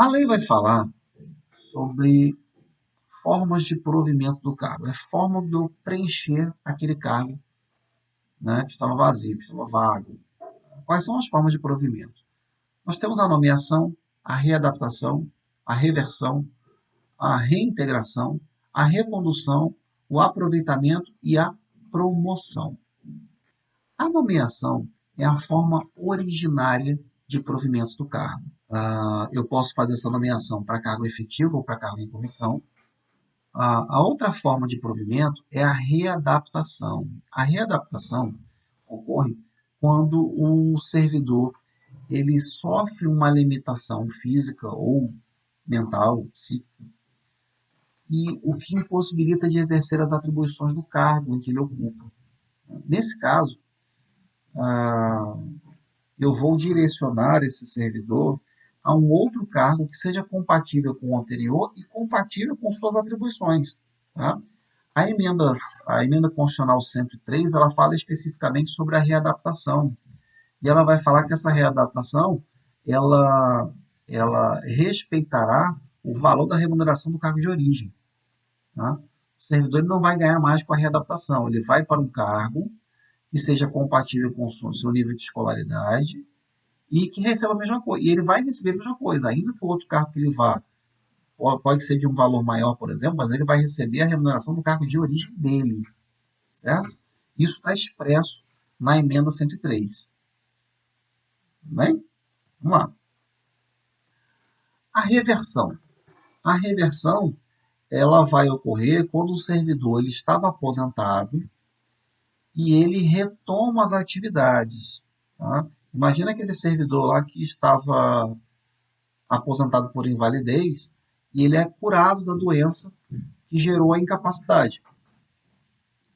A lei vai falar sobre formas de provimento do cargo. É forma de eu preencher aquele cargo, né, que estava vazio, que estava vago. Quais são as formas de provimento? Nós temos a nomeação, a readaptação, a reversão, a reintegração, a recondução, o aproveitamento e a promoção. A nomeação é a forma originária de provimento do cargo. Eu posso fazer essa nomeação para cargo efetivo ou para cargo em comissão. A outra forma de provimento é a readaptação. A readaptação ocorre quando o servidor ele sofre uma limitação física ou mental, psíquica, e o que impossibilita de exercer as atribuições do cargo em que ele ocupa. Nesse caso, eu vou direcionar esse servidor a um outro cargo que seja compatível com o anterior e compatível com suas atribuições. Tá? A emenda constitucional 103, ela fala especificamente sobre a readaptação. E ela vai falar que essa readaptação, ela respeitará o valor da remuneração do cargo de origem. Tá? O servidor ele não vai ganhar mais com a readaptação, ele vai para um cargo que seja compatível com o seu nível de escolaridade e que receba a mesma coisa. E ele vai receber a mesma coisa, ainda que o outro cargo que ele vá pode ser de um valor maior, por exemplo, mas ele vai receber a remuneração do cargo de origem dele, certo? Isso está expresso na emenda 103. Bem? Vamos lá. A reversão. A reversão ela vai ocorrer quando o servidor ele estava aposentado e ele retoma as atividades. Tá? Imagina aquele servidor lá que estava aposentado por invalidez e ele é curado da doença que gerou a incapacidade.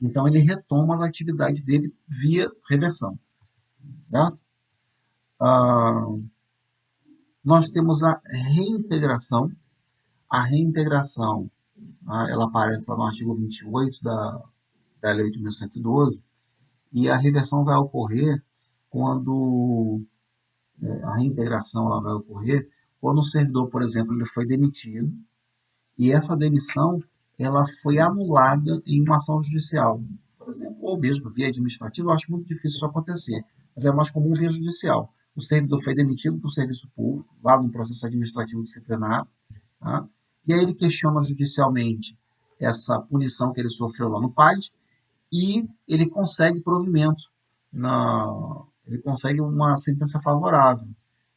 Então, ele retoma as atividades dele via reversão. Certo? Nós temos a reintegração. A reintegração ela aparece lá no artigo 28 da Lei 8.112, e a reversão vai ocorrer quando a reintegração ela vai ocorrer quando o servidor, por exemplo, ele foi demitido e essa demissão ela foi anulada em uma ação judicial, por exemplo, ou mesmo via administrativa. Eu acho muito difícil isso acontecer, mas é mais comum via judicial. O servidor foi demitido do serviço público, lá no processo administrativo disciplinar, tá? E aí ele questiona judicialmente essa punição que ele sofreu lá no PAD e ele consegue provimento, ele consegue uma sentença favorável.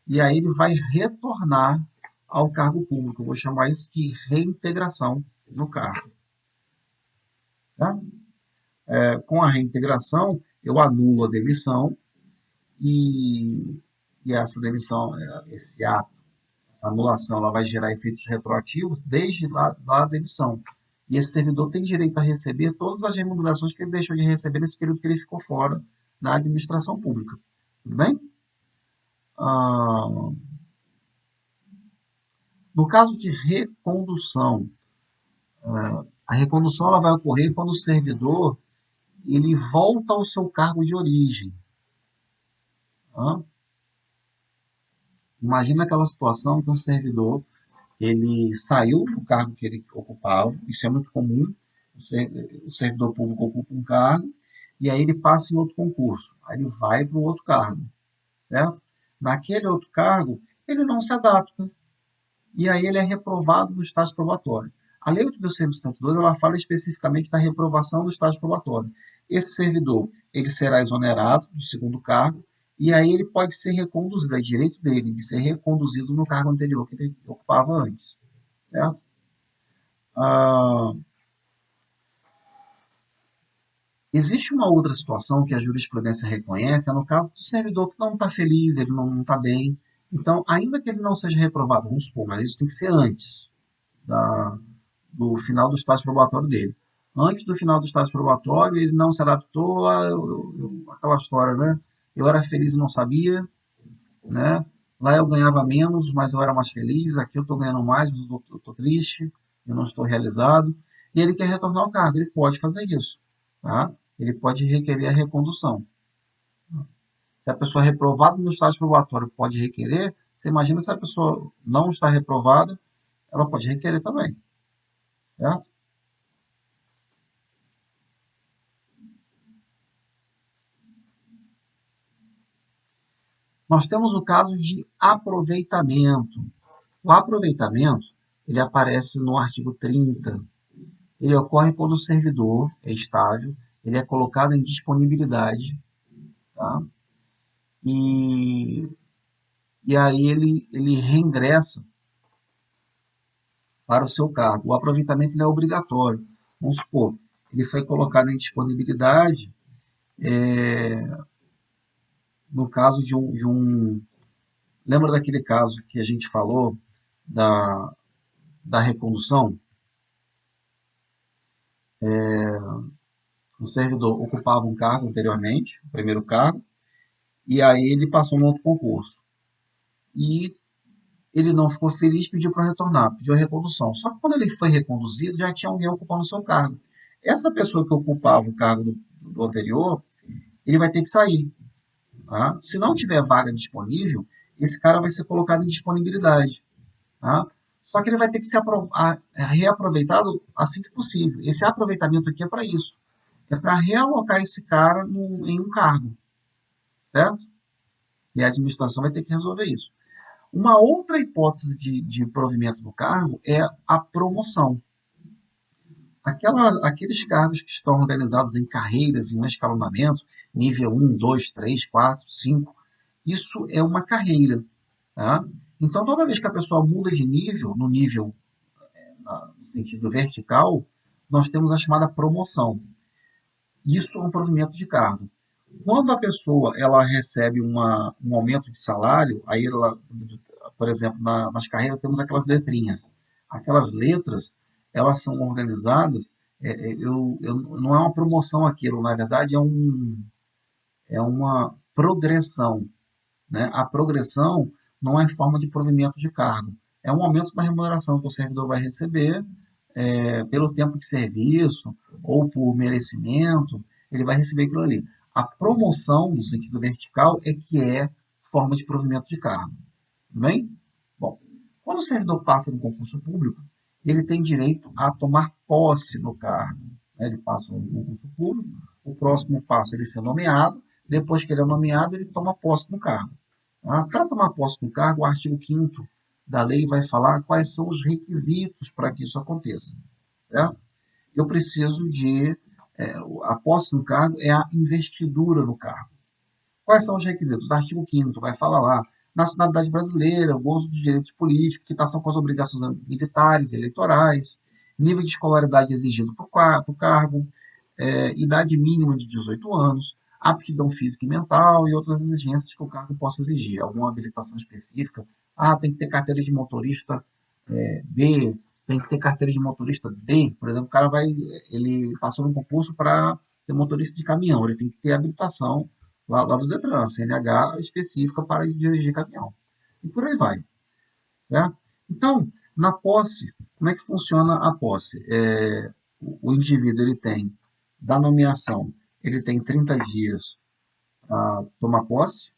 E aí ele vai retornar ao cargo público. Eu vou chamar isso de reintegração no cargo. Tá? Com a reintegração, eu anulo a demissão e essa demissão, esse ato, essa anulação, ela vai gerar efeitos retroativos desde lá da demissão. E esse servidor tem direito a receber todas as remunerações que ele deixou de receber nesse período que ele ficou fora da administração pública. Tudo bem? No caso de recondução, a recondução ela vai ocorrer quando o servidor ele volta ao seu cargo de origem. Imagina aquela situação que um servidor ele saiu do cargo que ele ocupava, isso é muito comum, o servidor público ocupa um cargo, e aí ele passa em outro concurso, aí ele vai para o outro cargo, certo? Naquele outro cargo, ele não se adapta, e aí ele é reprovado no estágio probatório. A Lei 8.112 ela fala especificamente da reprovação do estágio probatório. Esse servidor ele será exonerado do segundo cargo, e aí ele pode ser reconduzido, é direito dele de ser reconduzido no cargo anterior que ele ocupava antes, certo? Existe uma outra situação que a jurisprudência reconhece, é no caso do servidor que não está feliz, ele não está bem. Então, ainda que ele não seja reprovado, vamos supor, mas isso tem que ser antes do final do estágio probatório dele. Antes do final do estágio probatório, ele não se adaptou àquela história, né? Eu era feliz e não sabia, né? Lá eu ganhava menos, mas eu era mais feliz. Aqui eu estou ganhando mais, mas eu estou triste, eu não estou realizado. E ele quer retornar ao cargo, ele pode fazer isso, tá? Ele pode requerer a recondução. Se a pessoa é reprovada no estágio probatório pode requerer, Você imagina se a pessoa não está reprovada, ela pode requerer também, certo? Nós temos o caso de aproveitamento. O aproveitamento, ele aparece no artigo 30. Ele ocorre quando o servidor é estável, ele é colocado em disponibilidade, tá? E, e aí ele reingressa para o seu cargo. O aproveitamento ele é obrigatório. Vamos supor, ele foi colocado em disponibilidade no caso de um. Lembra daquele caso que a gente falou da, da recondução? O servidor ocupava um cargo anteriormente, o primeiro cargo, e aí ele passou no outro concurso. E ele não ficou feliz, pediu para retornar, pediu a recondução. Só que quando ele foi reconduzido, já tinha alguém ocupando o seu cargo. Essa pessoa que ocupava o cargo do anterior, ele vai ter que sair. Tá? Se não tiver vaga disponível, esse cara vai ser colocado em disponibilidade. Tá? Só que ele vai ter que ser reaproveitado assim que possível. Esse aproveitamento aqui é para isso. É para realocar esse cara em um cargo. Certo? E a administração vai ter que resolver isso. Uma outra hipótese de provimento do cargo é a promoção. Aqueles cargos que estão organizados em carreiras, em um escalonamento, nível 1, 2, 3, 4, 5, isso é uma carreira. Tá? Então, toda vez que a pessoa muda de nível, no nível no sentido vertical, nós temos a chamada promoção. Isso é um provimento de cargo. Quando a pessoa ela recebe um aumento de salário, aí ela, por exemplo, nas carreiras temos aquelas letrinhas. Aquelas letras, elas são organizadas, não é uma promoção aquilo, na verdade é uma progressão. Né? A progressão não é forma de provimento de cargo, é um aumento da remuneração que o servidor vai receber pelo tempo de serviço ou por merecimento, ele vai receber aquilo ali. A promoção, no sentido vertical, é que é forma de provimento de cargo. Tudo bem? Bom, quando o servidor passa no concurso público, ele tem direito a tomar posse no cargo. Ele passa no concurso público, o próximo passo é ele ser nomeado, depois que ele é nomeado, ele toma posse no cargo. Tá? Para tomar posse no cargo, o artigo 5º da lei vai falar quais são os requisitos para que isso aconteça. Certo? Eu preciso de. A posse no cargo é a investidura no cargo. Quais são os requisitos? O artigo 5º vai falar lá: nacionalidade brasileira, gozo de direitos políticos, quitação com as obrigações militares e eleitorais, nível de escolaridade exigido para o cargo, idade mínima de 18 anos, aptidão física e mental e outras exigências que o cargo possa exigir. Alguma habilitação específica? Tem que ter carteira de motorista B, tem que ter carteira de motorista D. Por exemplo, o cara ele passou num concurso para ser motorista de caminhão, ele tem que ter habilitação lá do Detran, CNH específica para dirigir caminhão. E por aí vai. Certo? Então, na posse, como é que funciona a posse? O indivíduo ele tem, da nomeação, ele tem 30 dias para tomar posse,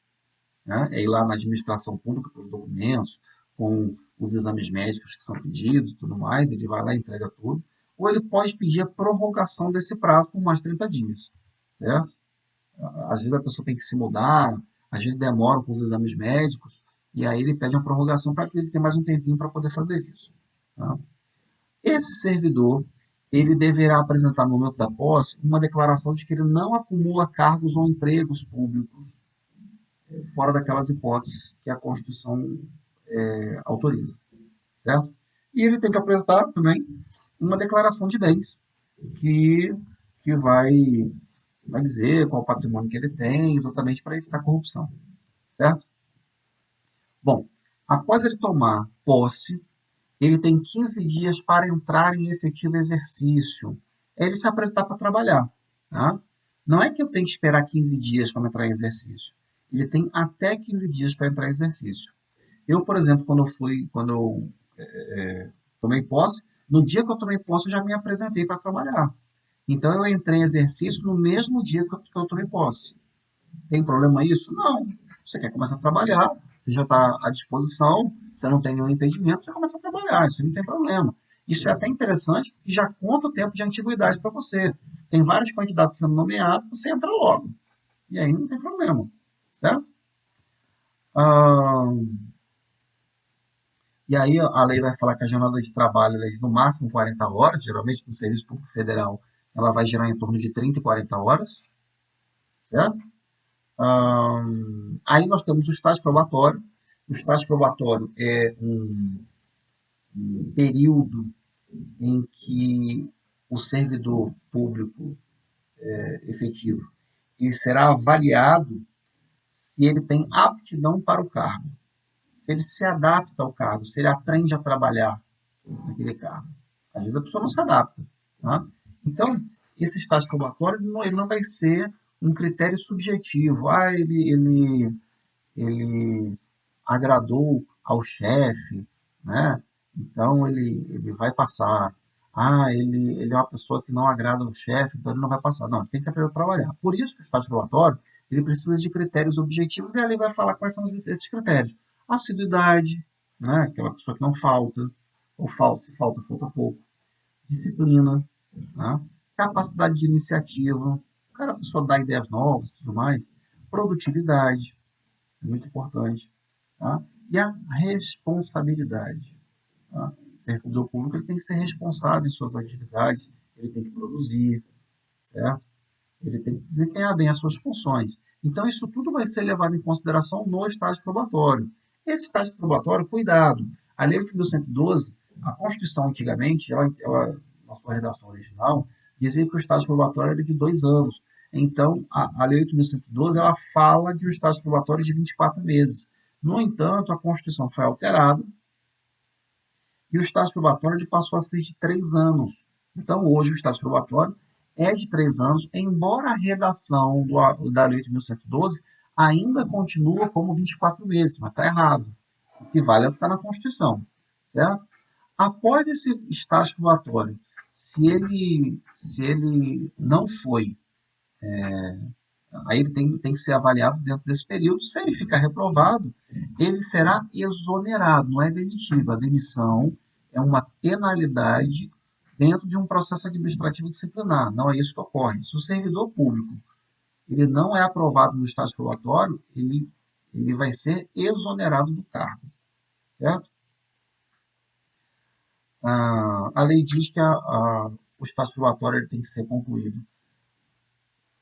né? É ir lá na administração pública com os documentos, com os exames médicos que são pedidos e tudo mais, ele vai lá e entrega tudo. Ou ele pode pedir a prorrogação desse prazo por mais 30 dias. Certo? Às vezes a pessoa tem que se mudar, às vezes demora com os exames médicos, e aí ele pede uma prorrogação para que ele tenha mais um tempinho para poder fazer isso. Tá? Esse servidor, ele deverá apresentar no momento da posse uma declaração de que ele não acumula cargos ou empregos públicos fora daquelas hipóteses que a Constituição autoriza, certo? E ele tem que apresentar também uma declaração de bens que, que vai dizer qual o patrimônio que ele tem, exatamente para evitar corrupção, certo? Bom, após ele tomar posse, ele tem 15 dias para entrar em efetivo exercício. É ele se apresentar para trabalhar. Tá? Não é que eu tenho que esperar 15 dias para entrar em exercício. Ele tem até 15 dias para entrar em exercício. Eu, por exemplo, quando eu tomei posse, no dia que eu tomei posse, eu já me apresentei para trabalhar. Então, eu entrei em exercício no mesmo dia que eu tomei posse. Tem problema isso? Não. Você quer começar a trabalhar, você já está à disposição, você não tem nenhum impedimento, você começa a trabalhar, isso não tem problema. Isso é até interessante, porque já conta o tempo de antiguidade para você. Tem vários candidatos sendo nomeados, você entra logo. E aí não tem problema, certo? Ah, e aí a lei vai falar que a jornada de trabalho é de no máximo 40 horas, geralmente no Serviço Público Federal ela vai girar em torno de 30 e 40 horas, certo? Aí nós temos o estágio probatório. O estágio probatório é um período em que o servidor público efetivo ele será avaliado se ele tem aptidão para o cargo, se ele se adapta ao cargo, se ele aprende a trabalhar naquele cargo. Às vezes a pessoa não se adapta. Tá? Então, esse estágio probatório ele não vai ser um critério subjetivo. Ele agradou ao chefe, né? Então ele vai passar. Ele é uma pessoa que não agrada ao chefe, então ele não vai passar. Não, ele tem que aprender a trabalhar. Por isso que o estágio probatório ele precisa de critérios objetivos e ali vai falar quais são esses critérios. Assiduidade, né? Aquela pessoa que não falta, ou se falta, falta pouco. Disciplina, né? Capacidade de iniciativa, cara, a pessoa dá ideias novas e tudo mais. Produtividade, é muito importante. Tá? E a responsabilidade. Tá? O servidor público ele tem que ser responsável em suas atividades, ele tem que produzir, certo? Ele tem que desempenhar bem as suas funções. Então, isso tudo vai ser levado em consideração no estágio probatório. Esse estágio probatório, cuidado, a Lei 8.112, a Constituição antigamente, na sua redação original, dizia que o estágio probatório era de 2 anos. Então, a Lei 8.112 ela fala de um estágio probatório de 24 meses. No entanto, a Constituição foi alterada e o estágio probatório ele passou a ser de 3 anos. Então, hoje, o estágio probatório é de 3 anos, embora a redação da Lei 8.112 ainda continua como 24 meses, mas está errado. O que vale é o que está na Constituição, certo? Após esse estágio probatório, se ele não foi, aí ele tem que ser avaliado dentro desse período. Se ele ficar reprovado, ele será exonerado, não é demitido. A demissão é uma penalidade dentro de um processo administrativo disciplinar. Não é isso que ocorre. Se o servidor público ele não é aprovado no estágio probatório, ele vai ser exonerado do cargo, certo? A lei diz que o estágio probatório ele tem que ser concluído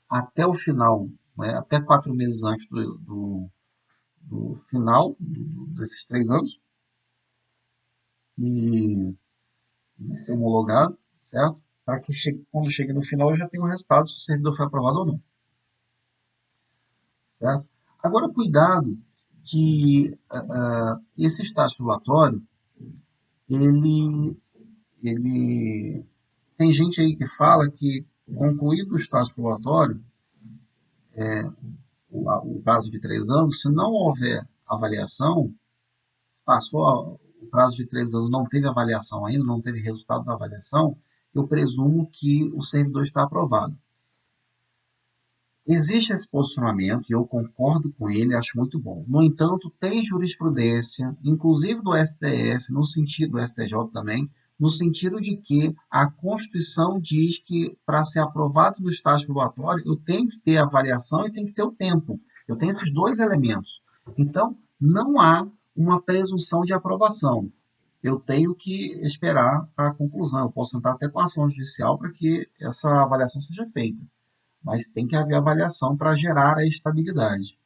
até o final, né, até 4 meses antes do final desses 3 anos, e ser homologado, certo? Para que quando chegue no final eu já tenha o resultado se o servidor foi aprovado ou não, certo? Agora, cuidado que esse estágio probatório, ele, ele tem gente aí que fala que concluído o estágio probatório, o prazo de 3 anos, se não houver avaliação, passou o prazo de 3 anos, não teve avaliação ainda, não teve resultado da avaliação, eu presumo que o servidor está aprovado. Existe esse posicionamento e eu concordo com ele, acho muito bom. No entanto, tem jurisprudência, inclusive do STF, no sentido do STJ também, no sentido de que a Constituição diz que para ser aprovado no estágio probatório, eu tenho que ter avaliação e tenho que ter o tempo. Eu tenho esses dois elementos. Então, não há uma presunção de aprovação. Eu tenho que esperar a conclusão. Eu posso entrar até com ação judicial para que essa avaliação seja feita, mas tem que haver avaliação para gerar a estabilidade.